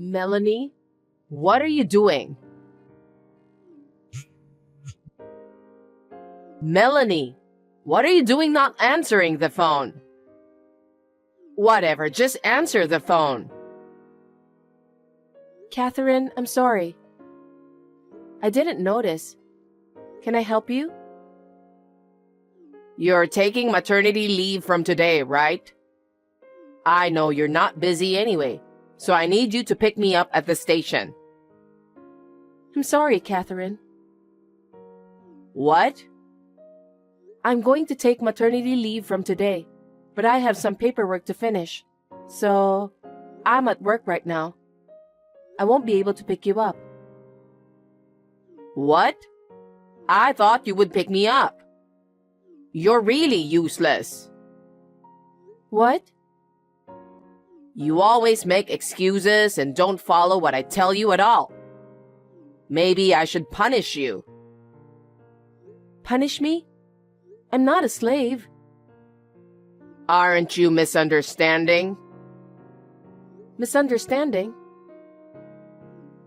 Melanie, what are you doing? Melanie, what are you doing not answering the phone? Whatever, just answer the phone. Catherine, I'm sorry. I didn't notice. Can I help you? You're taking maternity leave from today, right? I know you're not busy anyway, so I need you to pick me up at the station. I'm sorry, Catherine. What? I'm going to take maternity leave from today, but I have some paperwork to finish, so I'm at work right now. I won't be able to pick you up. What? I thought you would pick me up. You're really useless. What? You always make excuses and don't follow what I tell you at all. Maybe I should punish you. Punish me? I'm not a slave. Aren't you misunderstanding? Misunderstanding?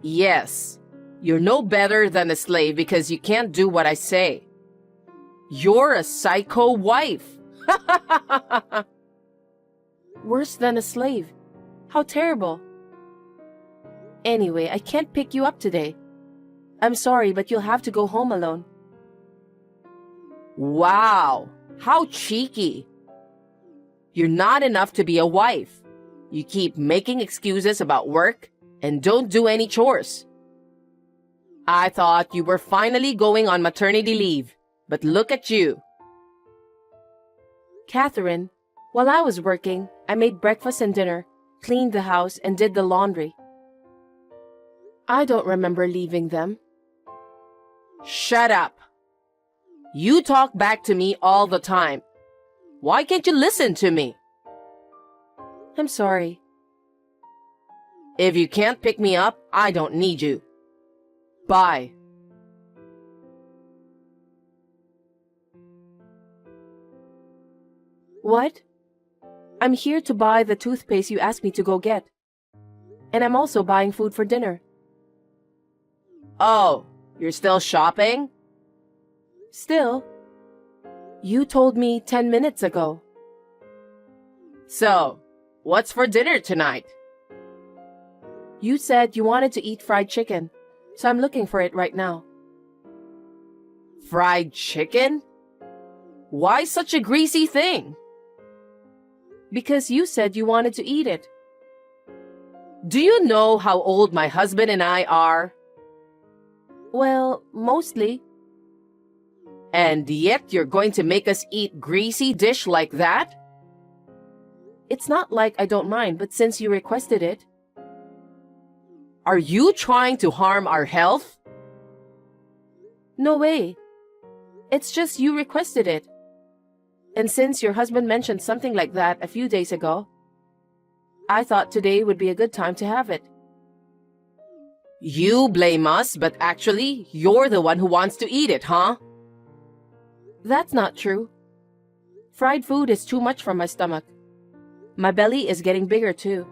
Yes. You're no better than a slave because you can't do what I say. You're a psycho wife. Worse than a slave. How terrible. Anyway, I can't pick you up today. I'm sorry, but you'll have to go home alone. Wow, how cheeky. You're not enough to be a wife. You keep making excuses about work and don't do any chores. I thought you were finally going on maternity leave, but look at you. Catherine, while I was working, I made breakfast and dinner, cleaned the house, and did the laundry. I don't remember leaving them. Shut up. You talk back to me all the time. Why can't you listen to me? I'm sorry. If you can't pick me up, I don't need you. Bye. What? I'm here to buy the toothpaste you asked me to go get. And I'm also buying food for dinner. Oh, you're still shopping? Still? You told me 10 minutes ago. So, what's for dinner tonight? You said you wanted to eat fried chicken, so I'm looking for it right now. Fried chicken? Why such a greasy thing? Because you said you wanted to eat it. Do you know how old my husband and I are? Well, mostly. And yet you're going to make us eat greasy dish like that? It's not like I don't mind, but since you requested it. Are you trying to harm our health? No way. It's just you requested it. And since your husband mentioned something like that a few days ago, I thought today would be a good time to have it. You blame us, but actually, you're the one who wants to eat it, huh? That's not true. Fried food is too much for my stomach. My belly is getting bigger too.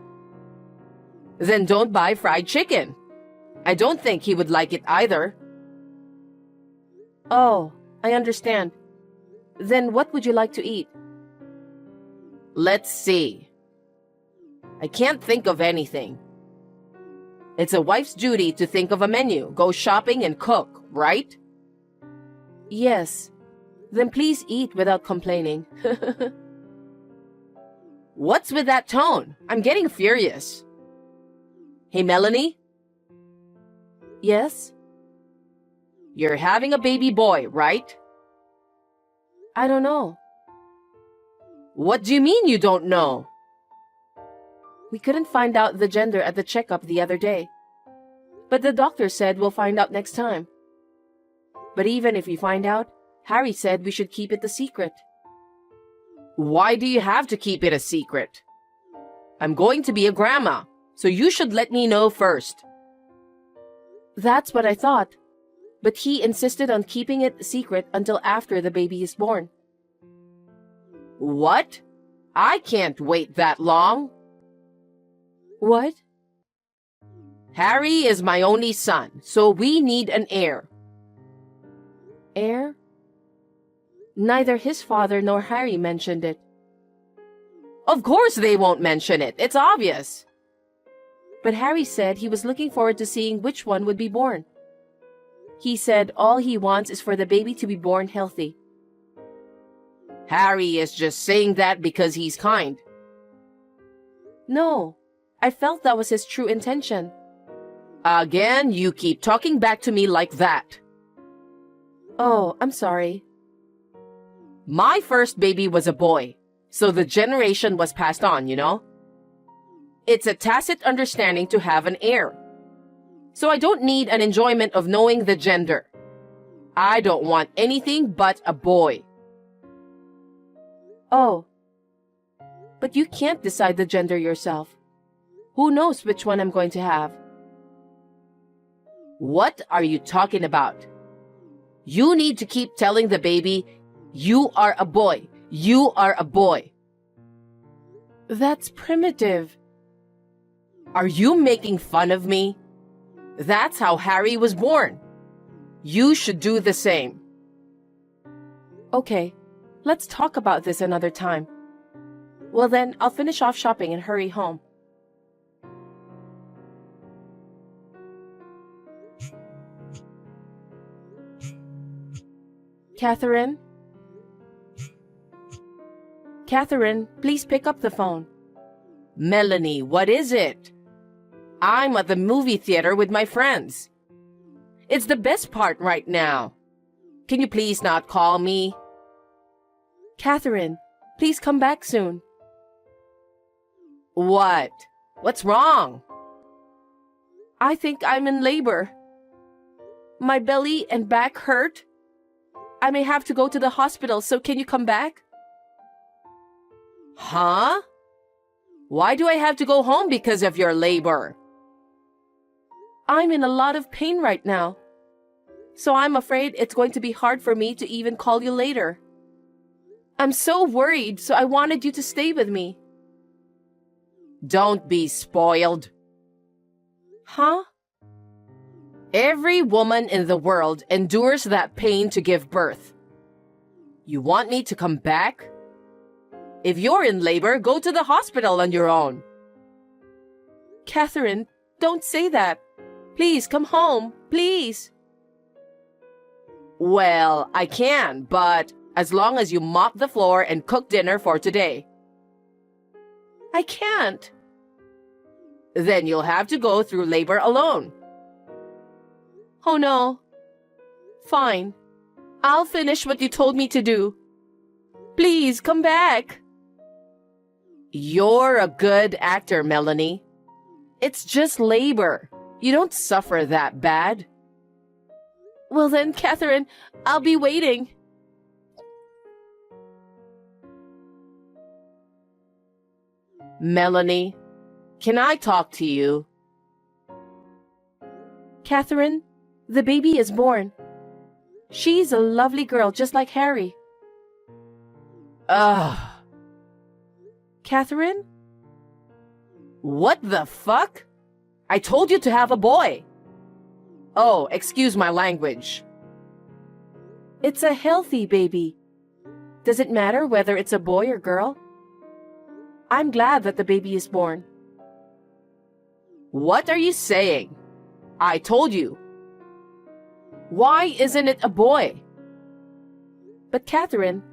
Then don't buy fried chicken. I don't think he would like it either. Oh, I understand. Then what would you like to eat? Let's see. I can't think of anything. It's a wife's duty to think of a menu, go shopping and cook, right? Yes. Then please eat without complaining. What's with that tone? I'm getting furious. Hey, Melanie? Yes? You're having a baby boy, right? I don't know. What do you mean you don't know? We couldn't find out the gender at the checkup the other day. But the doctor said we'll find out next time. But even if we find out, Harry said we should keep it a secret. Why do you have to keep it a secret? I'm going to be a grandma, so you should let me know first. That's what I thought. But he insisted on keeping it a secret until after the baby is born. What? I can't wait that long. What? Harry is my only son, so we need an heir. Heir? Neither his father nor Harry mentioned it. Of course they won't mention it. It's obvious. But Harry said he was looking forward to seeing which one would be born. He said all he wants is for the baby to be born healthy. Harry is just saying that because he's kind. No, I felt that was his true intention. Again, you keep talking back to me like that. Oh, I'm sorry. My first baby was a boy, so the generation was passed on, you know? It's a tacit understanding to have an heir. So I don't need an enjoyment of knowing the gender. I don't want anything but a boy. Oh. But you can't decide the gender yourself. Who knows which one I'm going to have? What are you talking about? You need to keep telling the baby, you are a boy. You are a boy. That's primitive. Are you making fun of me? That's how Harry was born. You should do the same. Okay, let's talk about this another time. Well then, I'll finish off shopping and hurry home. Catherine? Catherine, please pick up the phone. Melanie, what is it? I'm at the movie theater with my friends. It's the best part right now. Can you please not call me? Catherine, please come back soon. What? What's wrong? I think I'm in labor. My belly and back hurt. I may have to go to the hospital, so can you come back? Huh? Why do I have to go home because of your labor? I'm in a lot of pain right now. So I'm afraid it's going to be hard for me to even call you later. I'm so worried, so I wanted you to stay with me. Don't be spoiled. Huh? Every woman in the world endures that pain to give birth. You want me to come back? If you're in labor, go to the hospital on your own. Catherine, don't say that. Please come home, please. Well, I can, but as long as you mop the floor and cook dinner for today. I can't. Then you'll have to go through labor alone. Oh no. Fine. I'll finish what you told me to do. Please, come back. You're a good actor, Melanie. It's just labor. You don't suffer that bad. Well then, Catherine, I'll be waiting. Melanie, can I talk to you? Catherine, the baby is born. She's a lovely girl, just like Harry. Ugh. Catherine? What the fuck? I told you to have a boy. Oh, excuse my language. It's a healthy baby. Does it matter whether it's a boy or girl? I'm glad that the baby is born. What are you saying? I told you. Why isn't it a boy? But Catherine,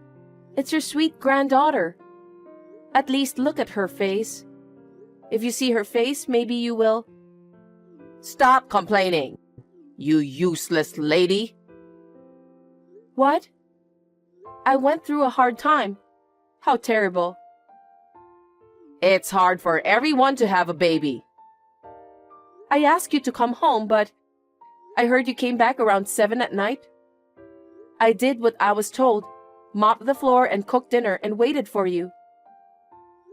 it's your sweet granddaughter. At least look at her face. If you see her face, maybe you will. Stop complaining, you useless lady. What? I went through a hard time. How terrible. It's hard for everyone to have a baby. I asked you to come home, but I heard you came back around 7 at night. I did what I was told, mopped the floor and cooked dinner and waited for you.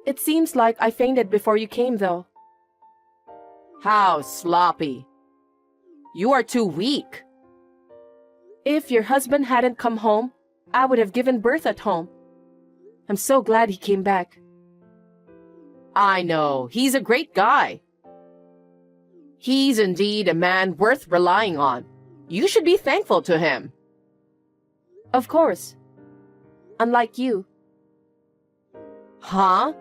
It seems like I fainted before you came, though. How sloppy. You are too weak. If your husband hadn't come home, I would have given birth at home. I'm so glad he came back. I know. He's a great guy. He's indeed a man worth relying on. You should be thankful to him. Of course. Unlike you. Huh?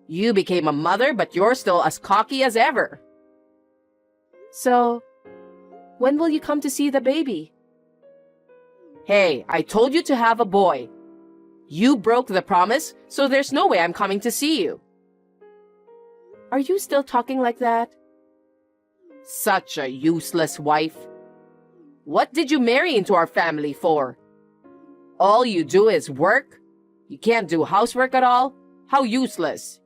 You became a mother, but you're still as cocky as ever. So, when will you come to see the baby? Hey, I told you to have a boy. You broke the promise, so there's no way I'm coming to see you. Are you still talking like that? Such a useless wife. What did you marry into our family for? All you do is work? You can't do housework at all? How useless.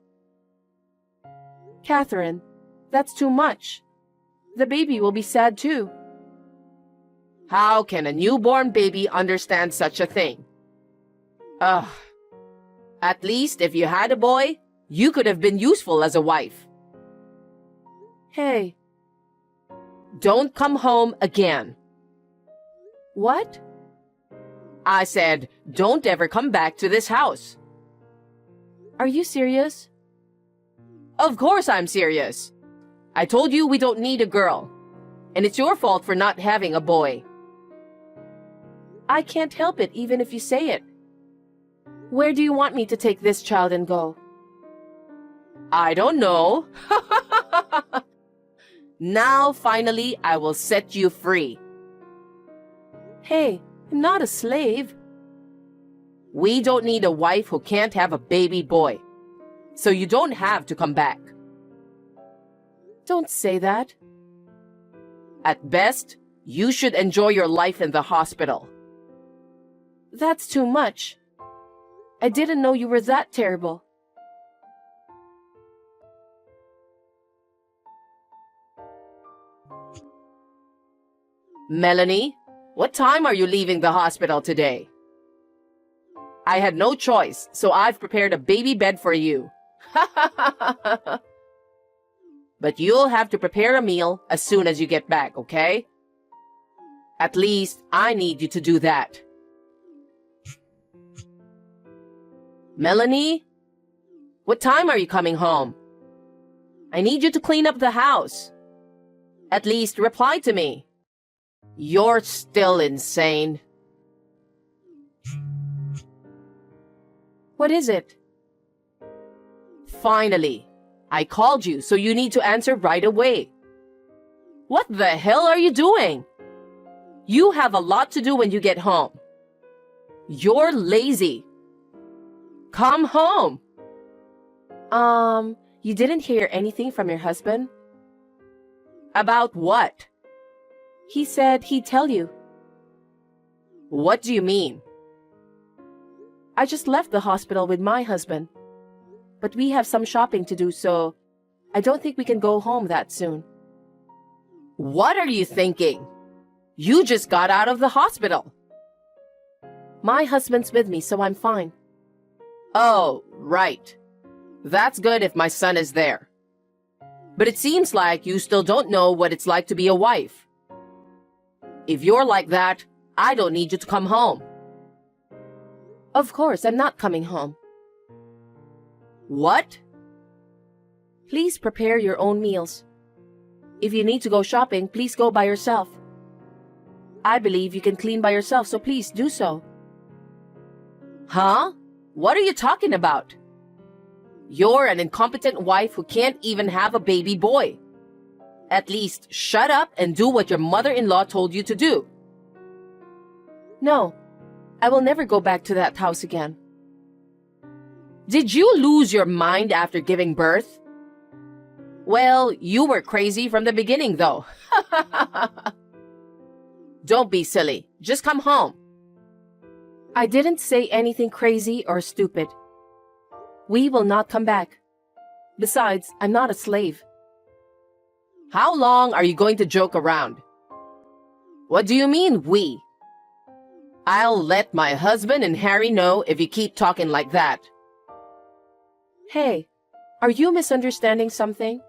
Catherine, that's too much. The baby will be sad too. How can a newborn baby understand such a thing? Ugh. At least if you had a boy, you could have been useful as a wife. Hey. Don't come home again. What? I said, don't ever come back to this house. Are you serious? Of course I'm serious. I told you we don't need a girl. And it's your fault for not having a boy. I can't help it even if you say it. Where do you want me to take this child and go? I don't know. Now, finally, I will set you free. Hey, I'm not a slave. We don't need a wife who can't have a baby boy. So you don't have to come back. Don't say that. At best, you should enjoy your life in the hospital. That's too much. I didn't know you were that terrible. Melanie, what time are you leaving the hospital today? I had no choice, so I've prepared a baby bed for you. But you'll have to prepare a meal as soon as you get back, okay? At least, I need you to do that. Melanie, what time are you coming home? I need you to clean up the house. At least reply to me. You're still insane. What is it? Finally, I called you, so you need to answer right away. What the hell are you doing? You have a lot to do when you get home. You're lazy. Come home. You didn't hear anything from your husband? About what? He said he'd tell you. What do you mean? I just left the hospital with my husband. But we have some shopping to do, so I don't think we can go home that soon. What are you thinking? You just got out of the hospital. My husband's with me, so I'm fine. Oh, right. That's good if my son is there. But it seems like you still don't know what it's like to be a wife. If you're like that, I don't need you to come home. Of course, I'm not coming home. What? Please prepare your own meals. If you need to go shopping, please go by yourself. I believe you can clean by yourself, so please do so. Huh? What are you talking about? You're an incompetent wife who can't even have a baby boy. At least shut up and do what your mother-in-law told you to do. No, I will never go back to that house again. Did you lose your mind after giving birth? Well, you were crazy from the beginning, though. Don't be silly. Just come home. I didn't say anything crazy or stupid. We will not come back. Besides, I'm not a slave. How long are you going to joke around? What do you mean, we? I'll let my husband and Harry know if you keep talking like that. Hey, are you misunderstanding something?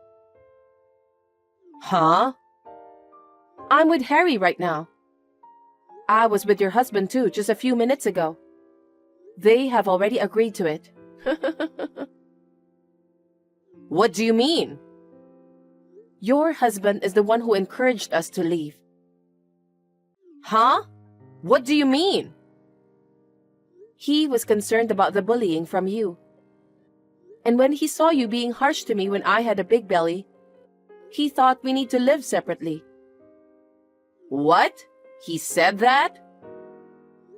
Huh? I'm with Harry right now. I was with your husband too just a few minutes ago. They have already agreed to it. What do you mean? Your husband is the one who encouraged us to leave. Huh? What do you mean? He was concerned about the bullying from you. And when he saw you being harsh to me when I had a big belly, he thought we need to live separately. What? He said that?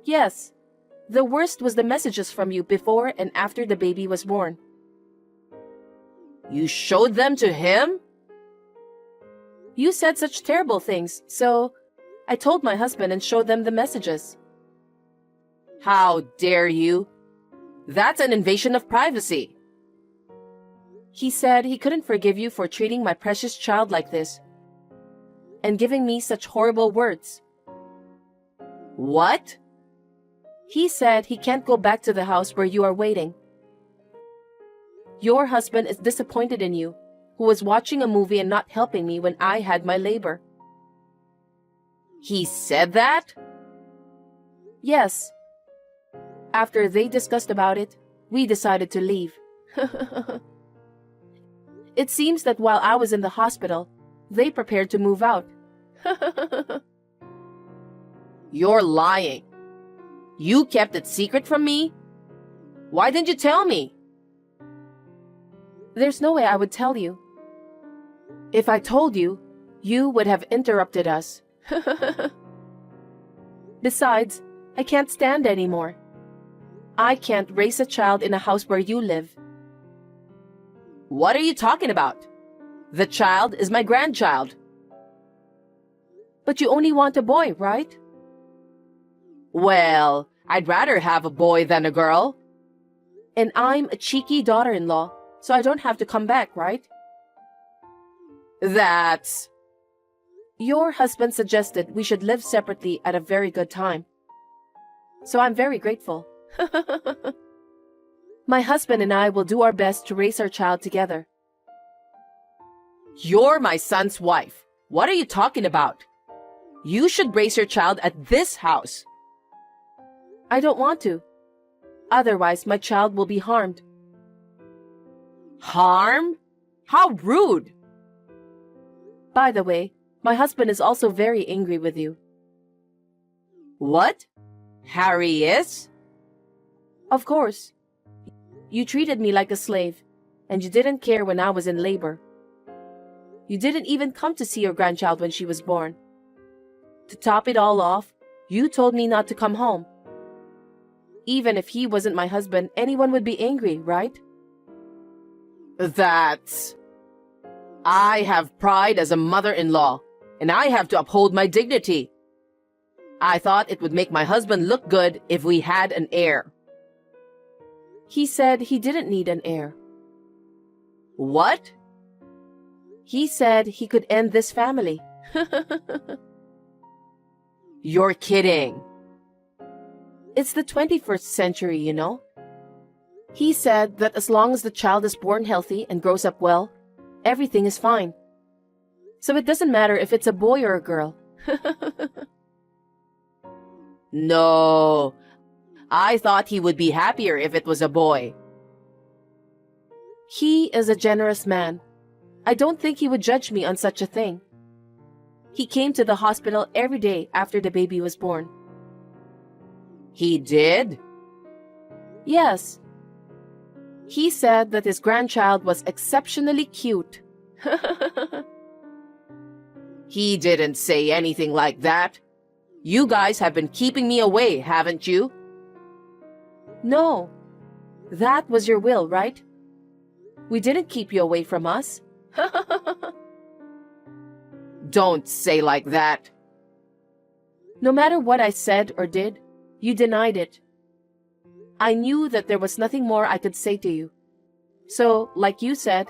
Yes. The worst was the messages from you before and after the baby was born. You showed them to him? You said such terrible things, so I told my husband and showed them the messages. How dare you? That's an invasion of privacy. He said he couldn't forgive you for treating my precious child like this and giving me such horrible words. What? He said he can't go back to the house where you are waiting. Your husband is disappointed in you, who was watching a movie and not helping me when I had my labor. He said that? Yes. After they discussed about it, we decided to leave. It seems that while I was in the hospital, they prepared to move out. You're lying. You kept it secret from me? Why didn't you tell me? There's no way I would tell you. If I told you, you would have interrupted us. Besides, I can't stand anymore. I can't raise a child in a house where you live. What are you talking about? The child is my grandchild. But you only want a boy, right? Well, I'd rather have a boy than a girl. And I'm a cheeky daughter-in-law, so I don't have to come back, right? That's... Your husband suggested we should live separately at a very good time. So I'm very grateful. My husband and I will do our best to raise our child together. You're my son's wife. What are you talking about? You should raise your child at this house. I don't want to. Otherwise, my child will be harmed. Harm? How rude! By the way, my husband is also very angry with you. What? Harry is? Of course. You treated me like a slave, and you didn't care when I was in labor. You didn't even come to see your grandchild when she was born. To top it all off, you told me not to come home. Even if he wasn't my husband, anyone would be angry, right? That's... I have pride as a mother-in-law, and I have to uphold my dignity. I thought it would make my husband look good if we had an heir. He said he didn't need an heir. What? He said he could end this family. You're kidding. It's the 21st century, you know. He said that as long as the child is born healthy and grows up well, everything is fine. So it doesn't matter if it's a boy or a girl. No. I thought he would be happier if it was a boy. He is a generous man. I don't think he would judge me on such a thing. He came to the hospital every day after the baby was born. He did? Yes. He said that his grandchild was exceptionally cute. He didn't say anything like that. You guys have been keeping me away, haven't you? No. That was your will, right? We didn't keep you away from us. Don't say like that. No matter what I said or did, you denied it. I knew that there was nothing more I could say to you. So, like you said,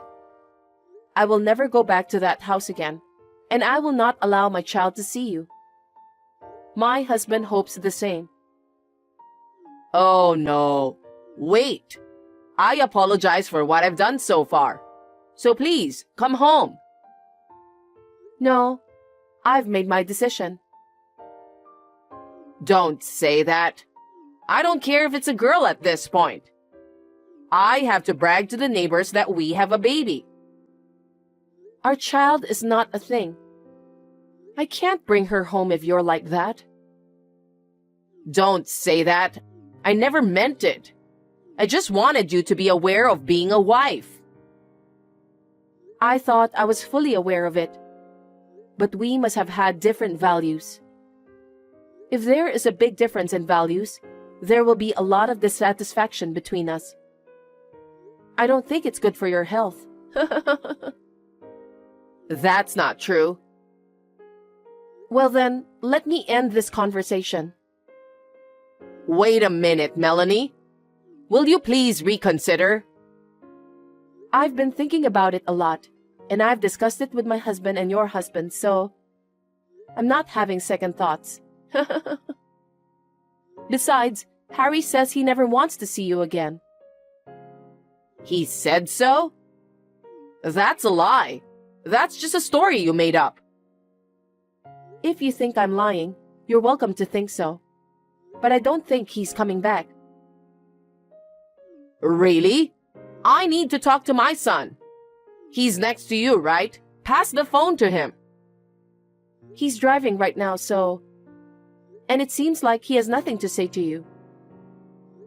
I will never go back to that house again, and I will not allow my child to see you. My husband hopes the same. Oh no. Wait. I apologize for what I've done so far. So please, come home. No, I've made my decision. Don't say that. I don't care if it's a girl at this point. I have to brag to the neighbors that we have a baby. Our child is not a thing. I can't bring her home if you're like that. Don't say that. I never meant it. I just wanted you to be aware of being a wife. I thought I was fully aware of it. But we must have had different values. If there is a big difference in values, there will be a lot of dissatisfaction between us. I don't think it's good for your health. That's not true. Well then, let me end this conversation. Wait a minute, Melanie. Will you please reconsider? I've been thinking about it a lot, and I've discussed it with my husband and your husband, so I'm not having second thoughts. Besides, Harry says he never wants to see you again. He said so? That's a lie. That's just a story you made up. If you think I'm lying, you're welcome to think so. But I don't think he's coming back. Really? I need to talk to my son. He's next to you, right? Pass the phone to him. He's driving right now, so... And it seems like he has nothing to say to you.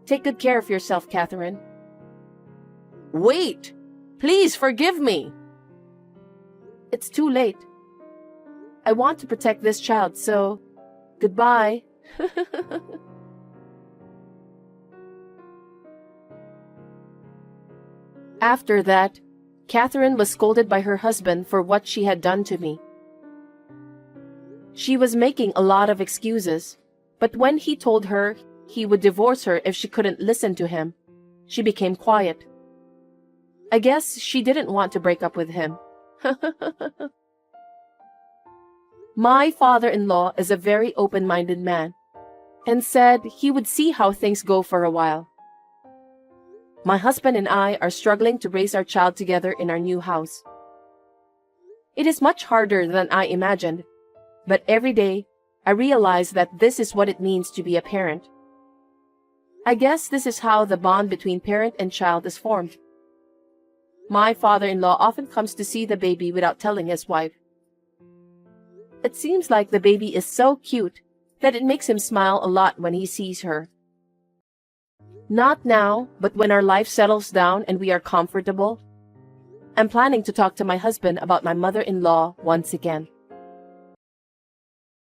Take good care of yourself, Catherine. Wait! Please forgive me. It's too late. I want to protect this child, so... Goodbye. After that, Catherine was scolded by her husband for what she had done to me. She was making a lot of excuses, but when he told her he would divorce her if she couldn't listen to him, she became quiet. I guess she didn't want to break up with him. My father-in-law is a very open-minded man, and said he would see how things go for a while. My husband and I are struggling to raise our child together in our new house. It is much harder than I imagined, but every day I realize that this is what it means to be a parent. I guess this is how the bond between parent and child is formed. My father-in-law often comes to see the baby without telling his wife. It seems like the baby is so cute that it makes him smile a lot when he sees her. Not now, but when our life settles down and we are comfortable. I'm planning to talk to my husband about my mother-in-law once again.